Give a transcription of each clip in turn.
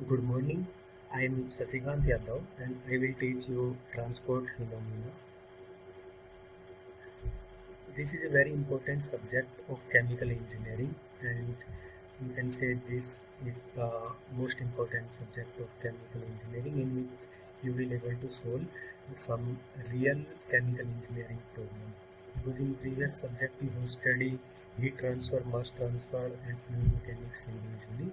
Good morning. I am Sasikant Yadav and I will teach you transport phenomena. This is a very important subject of chemical engineering, and you can say this is the most important subject of chemical engineering in which you will able to solve some real chemical engineering problem. Because in previous subject you have studied heat transfer, mass transfer and fluid mechanics individually.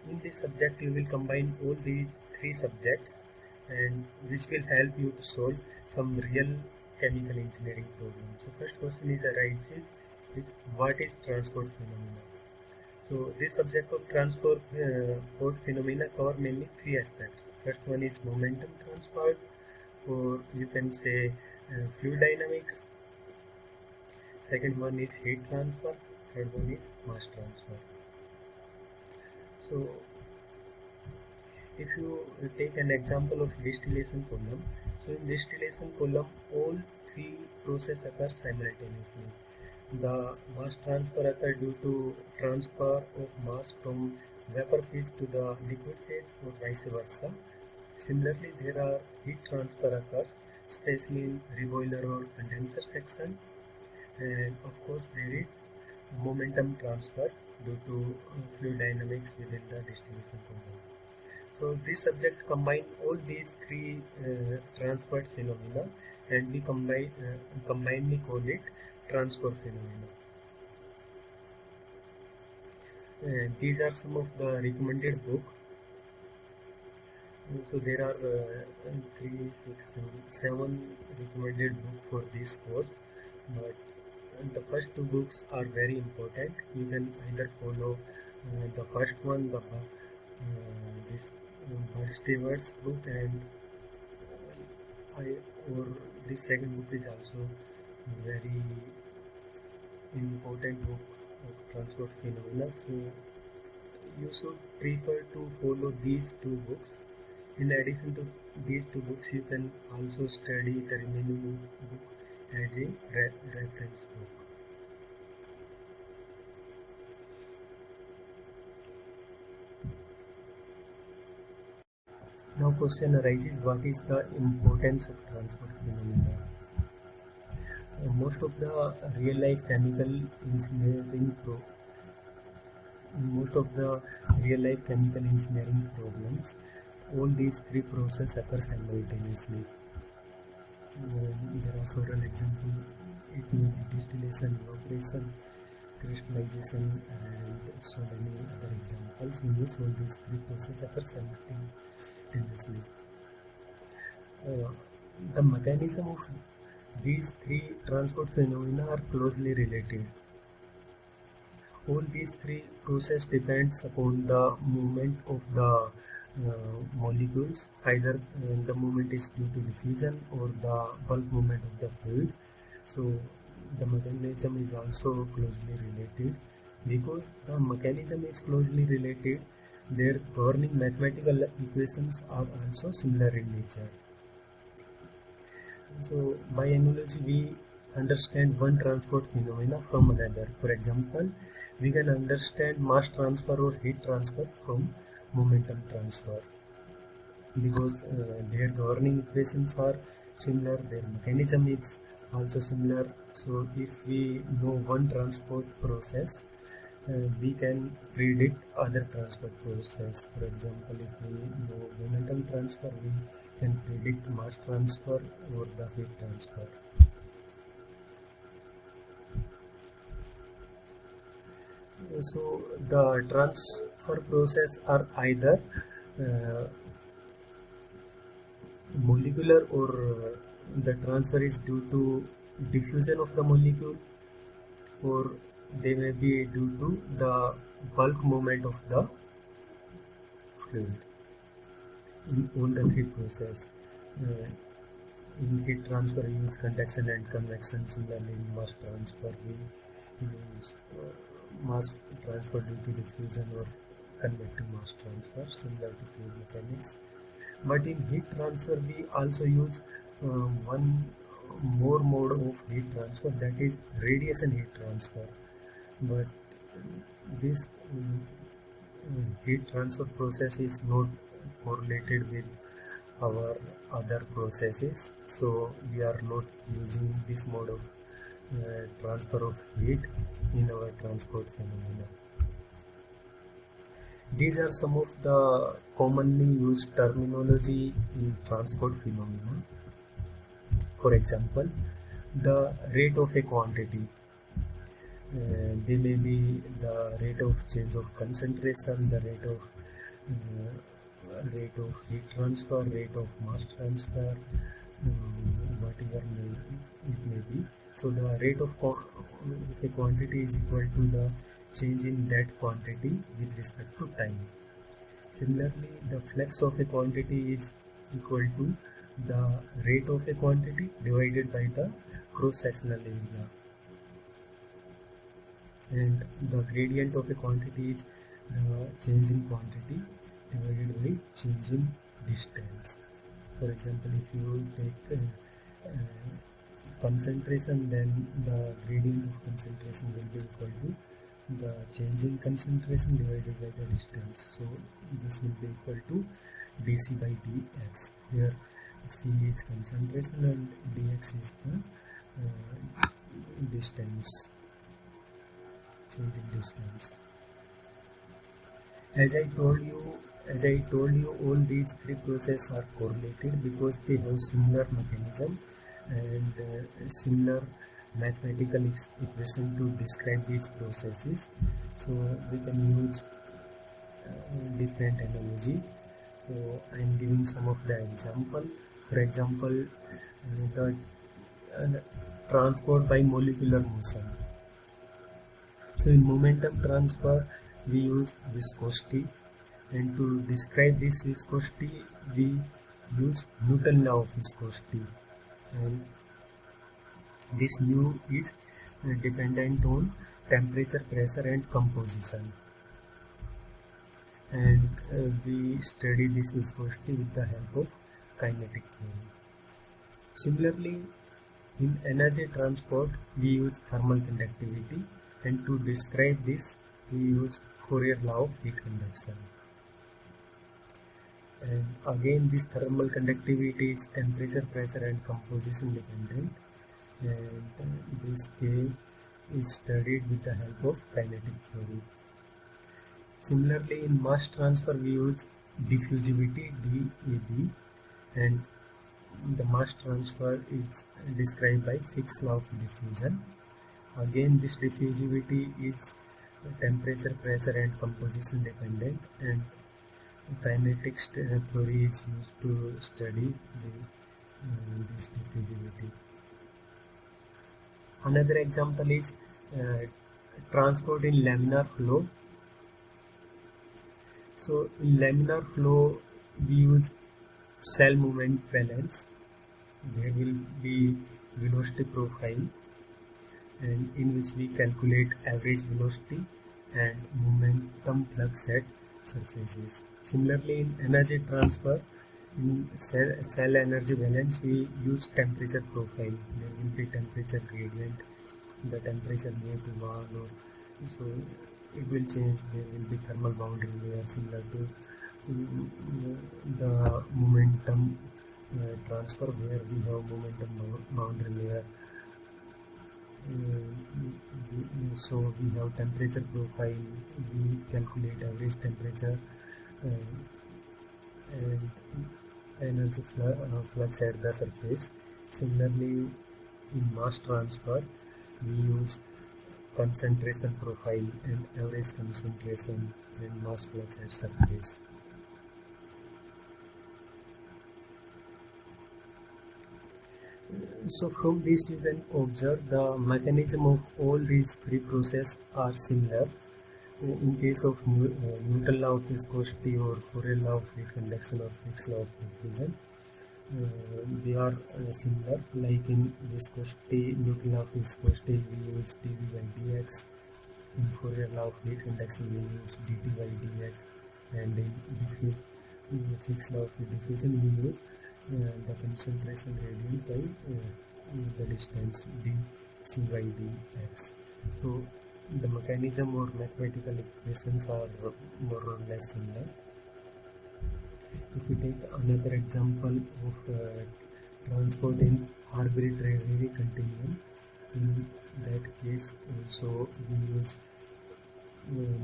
In this subject you will combine all these three subjects and which will help you to solve some real chemical engineering problems. So first question is arises is what is transport phenomena? So this subject of transport phenomena cover mainly three aspects. First one is momentum transfer, or you can say fluid dynamics. Second one is heat transfer. Third one is mass transfer. So if you take an example of distillation column, so in distillation column all three process occur simultaneously. The mass transfer occurs due to transfer of mass from vapor phase to the liquid phase or vice versa. Similarly, there are heat transfer occurs, especially in reboiler or condenser section, and of course there is momentum transfer due to fluid dynamics within the distillation column. So this subject combine all these three transport phenomena, and we combinedly call it transport phenomena. And these are some of the recommended book. So there are three, six, seven recommended book for this course, but the first two books are very important. You can either follow the first one, this Bud Stewart's book, and or this second book is also very important book of transport phenomena. So you should prefer to follow these two books. In addition to these two books, you can also study the remaining book as a reference book. Now question arises, what is the importance of transport phenomena? Most of the real life chemical engineering most of the real life chemical engineering problems, all these three processes occur simultaneously. There are several examples. It may be distillation, evaporation, crystallization, and so many other examples in which all these three processes occur simultaneously. The mechanism of these three transport phenomena are closely related. All these three processes depends upon the movement of the molecules. Either the movement is due to diffusion or the bulk movement of the fluid. So the mechanism is also closely related. Because the mechanism is closely related, their governing mathematical equations are also similar in nature. So by analogy we understand one transport phenomena from another. For example, we can understand mass transfer or heat transfer from momentum transfer, because their governing equations are similar, their mechanism is also similar. So if we know one transport process, we can predict other transport process. For example, if we know momentum transfer, we can predict mass transfer or the heat transfer. So the transfer process are either molecular, or the transfer is due to diffusion of the molecule, or they may be due to the bulk movement of the fluid. In all the three processes, in heat transfer we use conduction and convection. Similarly in mass transfer we use mass transfer due to diffusion or convective mass transfer, similar to fluid mechanics. But in heat transfer we also use one more mode of heat transfer, that is radiation heat transfer. But this heat transfer process is not correlated with our other processes, so we are not using this mode of transfer of heat in our transport phenomena. These are some of the commonly used terminology in transport phenomena. For example, the rate of a quantity. They may be the rate of change of concentration, the rate of heat transfer, rate of mass transfer, whatever it may be. So the rate of a quantity is equal to the change in that quantity with respect to time. Similarly, the flux of a quantity is equal to the rate of a quantity divided by the cross-sectional area, and the gradient of a quantity is the change in quantity divided by change in distance. For example, if you take concentration, then the gradient of concentration will be equal to the change in concentration divided by the distance. So this will be equal to dc by dx, where c is concentration and dx is the distance, change in distance. As I told you, all these three processes are correlated because they have similar mechanism and similar mathematical equation to describe these processes. So we can use different analogy. So I am giving some of the example. For example, the transport by molecular motion. So in momentum transfer, we use viscosity, and to describe this viscosity, we use Newton's law of viscosity, and this nu is dependent on temperature, pressure and composition, and we study this viscosity with the help of kinetic theory. Similarly, in energy transport, we use thermal conductivity, and to describe this, we use Fourier law of heat conduction. And again, this thermal conductivity is temperature, pressure and composition dependent, and this K is studied with the help of kinetic theory. Similarly, in mass transfer, we use diffusivity, DAB, and the mass transfer is described by Fick's law of diffusion. Again, this diffusivity is temperature, pressure and composition dependent, and kinetic theory is used to study this diffusivity. Another example is transport in laminar flow. So in laminar flow, we use cell movement balance. There will be velocity profile, and in which we calculate average velocity and momentum flux at surfaces. Similarly, in energy transfer, in cell energy balance, we use temperature profile. There will be temperature gradient. The temperature near to 1, or so it will change. There will be thermal boundary layer similar to the momentum transfer, where we have momentum boundary layer. So we have temperature profile, we calculate average temperature and energy flux at the surface. Similarly, in mass transfer, we use concentration profile and average concentration and mass flux at surface. So from this you can observe the mechanism of all these three processes are similar. In case of Newton law of viscosity or Fourier law of heat conduction or Fick's law of diffusion, they are similar. Like in viscosity, Newton law of viscosity, we use dV by dx. In Fourier law of heat conduction, we use dt by dx, and in Fick's law of diffusion, we use the concentration gradient by the distance dc by dx. So the mechanism or mathematical equations are more or less similar. If we take another example of transport in arbitrary continuum, in that case also we use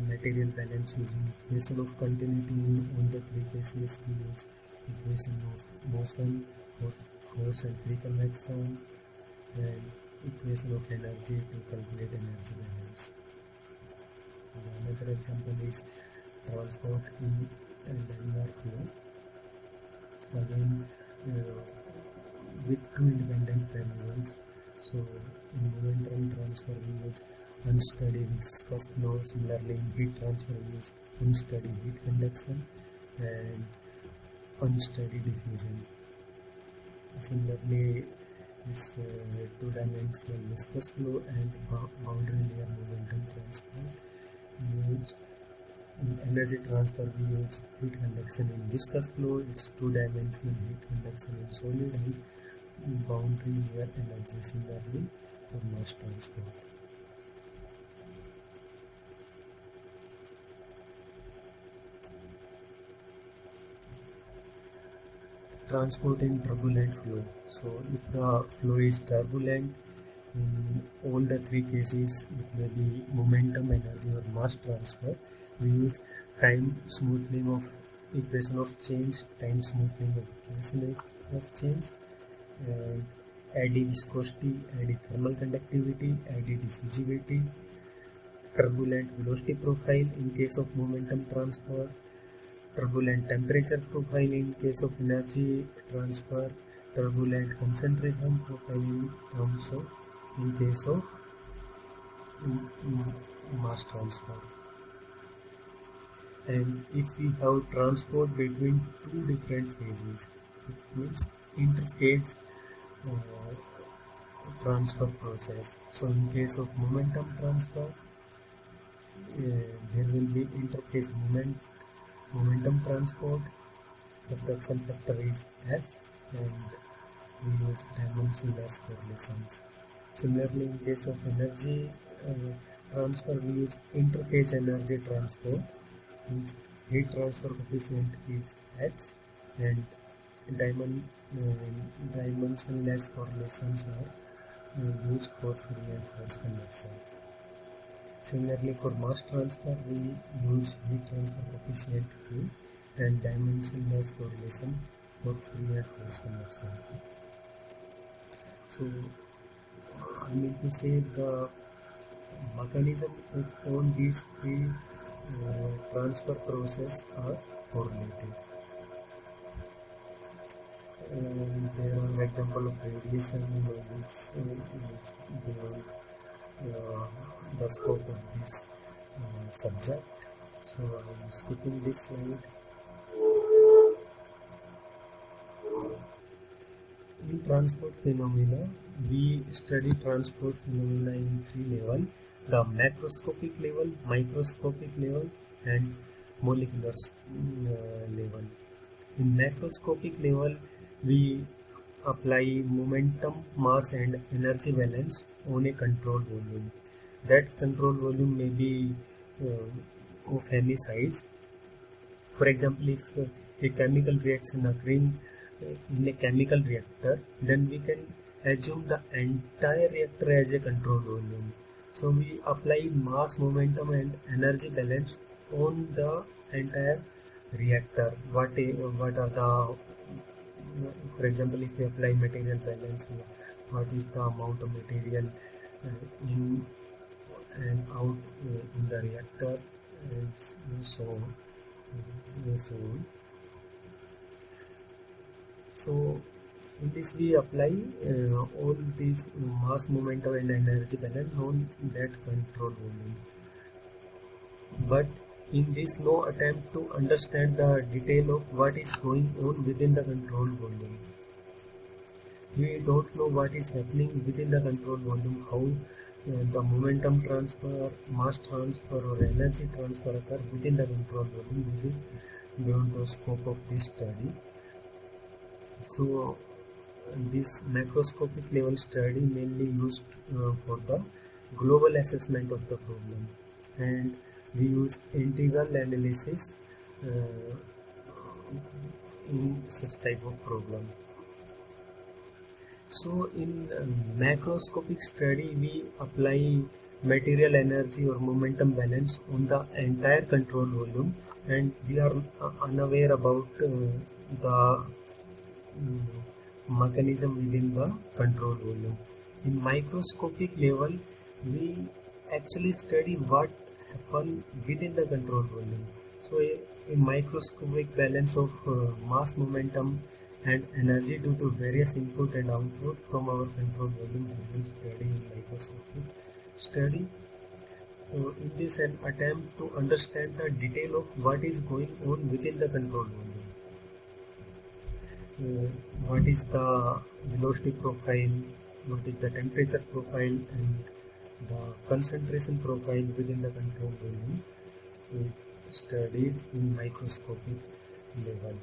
material balance using equation of continuity. In all the three cases we use equation of motion, of force and free convection, and equation of energy to calculate energy balance. Another example is transport in laminar flow. Again, with two independent variables. So in momentum transfer we use unsteady viscous flow. Similarly in heat transfer we use unsteady heat conduction and unsteady diffusion. Similarly, this two-dimensional viscous flow and boundary layer momentum transfer we use. In energy transfer we use heat conduction in viscous flow, it's two-dimensional heat conduction in solid, and boundary layer energy similarly for mass transport. Transport in turbulent flow. So if the flow is turbulent, in all the three cases, it may be momentum, energy or mass transfer, we use time smoothing of equation of change, time smoothing of equation of change, and eddy viscosity, eddy thermal conductivity, eddy diffusivity, turbulent velocity profile in case of momentum transfer, turbulent temperature profile in case of energy transfer, turbulent concentration profile in case of mass transfer. And if we have transport between two different phases, it means interphase transfer process. So in case of momentum transfer, there will be interphase momentum transport. The fraction factor is F, and we use dimensionless correlations. Similarly, in case of energy transfer, we use interphase energy transport, which heat transfer coefficient is H, and dimensionless correlations are used for Fourier force convection. Similarly, for mass transfer, we use heat transfer coefficient Q and dimensionless correlation for Fourier force convection. So, I mean to say the mechanism on these three transfer process are correlated. There are example of radiation which beyond the scope of this subject. So I am skipping this slide. In transport phenomena, we study transport phenomena in three levels: the macroscopic level, microscopic level, and molecular level. In macroscopic level, we apply momentum, mass, and energy balance on a control volume. That control volume may be of any size. For example, if a chemical reaction occurring in a chemical reactor, then we can assume the entire reactor as a control volume. So we apply mass, momentum, and energy balance on the entire reactor. What are the, for example, if we apply material balance, what is the amount of material in and out in the reactor, and so on. So in this we apply all these mass, momentum, and energy balance on that control volume. But in this, no attempt to understand the detail of what is going on within the control volume. We don't know what is happening within the control volume, how the momentum transfer, mass transfer, or energy transfer occur within the control volume. This is beyond the scope of this study. So this macroscopic level study mainly used for the global assessment of the problem, and we use integral analysis in such type of problem. So in macroscopic study, we apply material energy or momentum balance on the entire control volume, and we are unaware about the mechanism within the control volume. In microscopic level, we actually study what happen within the control volume. So a microscopic balance of mass, momentum and energy due to various input and output from our control volume has been studied in microscopic study. So in this an attempt to understand the detail of what is going on within the control volume. What is the velocity profile, what is the temperature profile, and the concentration profile within the control volume is studied in microscopic level.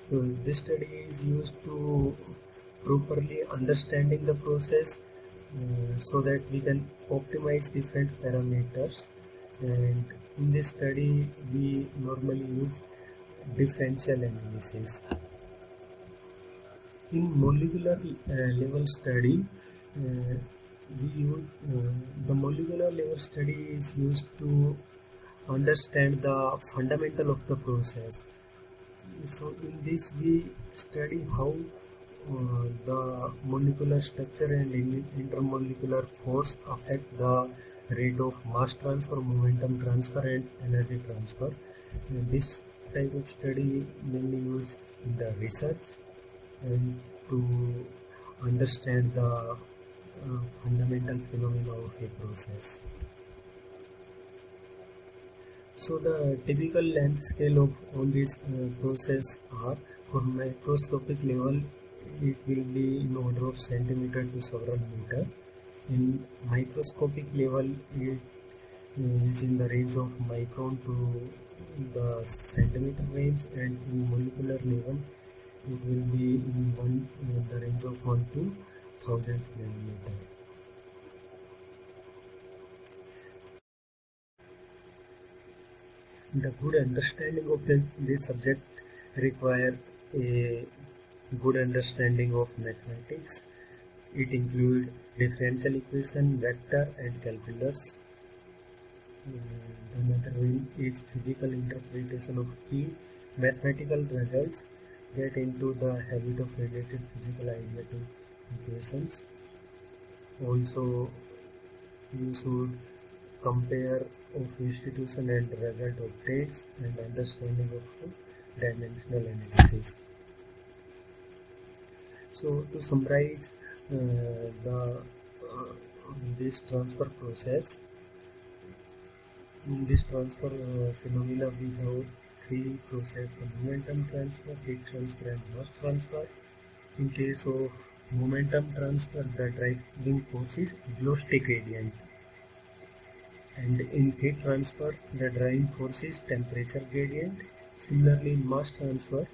So this study is used to properly understanding the process so that we can optimize different parameters, and in this study we normally use differential analysis. In molecular level study, the molecular level study is used to understand the fundamental of the process. So in this we study how the molecular structure and intermolecular force affect the rate of mass transfer, momentum transfer and energy transfer. This type of study mainly used in the research and to understand the fundamental phenomena of a process. So the typical length scale of all these process are, for microscopic level it will be in order of centimeter to several meter. In microscopic level it is in the range of micron to the centimeter range, and in molecular level it will be in the range of 1 to 1000 nanometer. The good understanding of this subject require a good understanding of mathematics. It includes differential equation, vector and calculus. Another one is physical interpretation of key mathematical results, get into the habit of related physical idea to equations. Also, you should compare of institution and result obtained and understanding of dimensional analysis. So to summarize this transfer process, in this transfer phenomena we have three processes: the momentum transfer, heat transfer and mass transfer. In case of momentum transfer, the driving force is velocity gradient, and in heat transfer the driving force is temperature gradient. Similarly, in mass transfer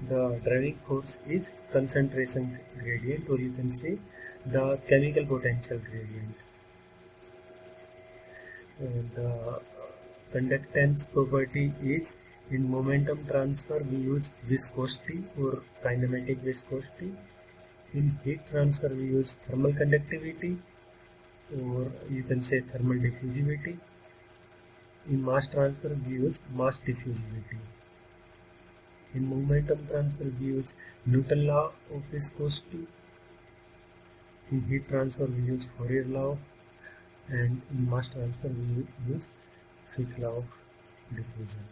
the driving force is concentration gradient, or you can say the chemical potential gradient. The conductance property is, in momentum transfer we use viscosity or kinematic viscosity. In heat transfer we use thermal conductivity, or you can say thermal diffusivity. In mass transfer we use mass diffusivity. In momentum transfer we use Newton law of viscosity. In heat transfer we use Fourier law, and in mass transfer we use Fick law of diffusion.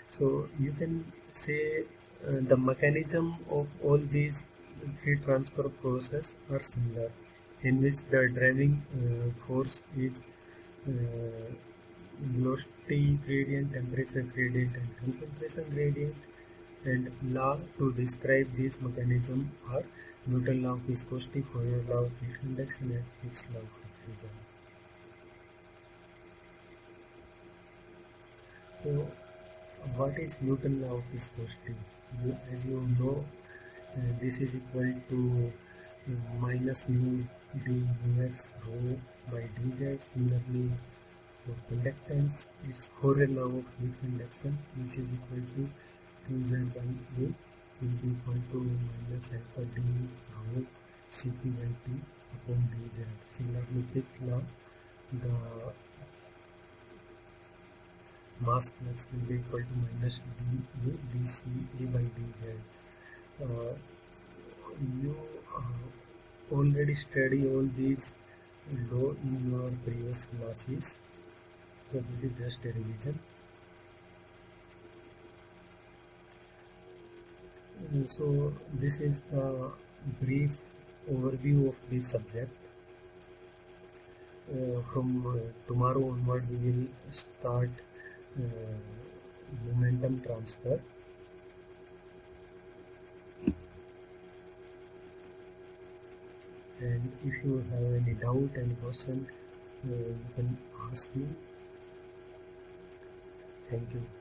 So you can say the mechanism of all these three transfer process are similar, in which the driving force is velocity gradient, temperature gradient and concentration gradient, and law to describe this mechanism are Newton law of viscosity, Fourier law of heat conduction and Fick's law of diffusion. So what is Newton law of viscosity? As you know, this is equal to minus mu dux rho by dz. Similarly, for conductance, it's Fourier law of heat conduction, which is equal to Qz by A will be equal to minus alpha d rho Cp by T upon dz. Similarly, fifth law, the mass flux will be equal to minus dA dCA by dz. You already study all these law in your previous classes, so this is just a revision. So this is the brief overview of this subject. From tomorrow onward we will start momentum transfer. And if you have any doubt, any question, you can ask me. Thank you.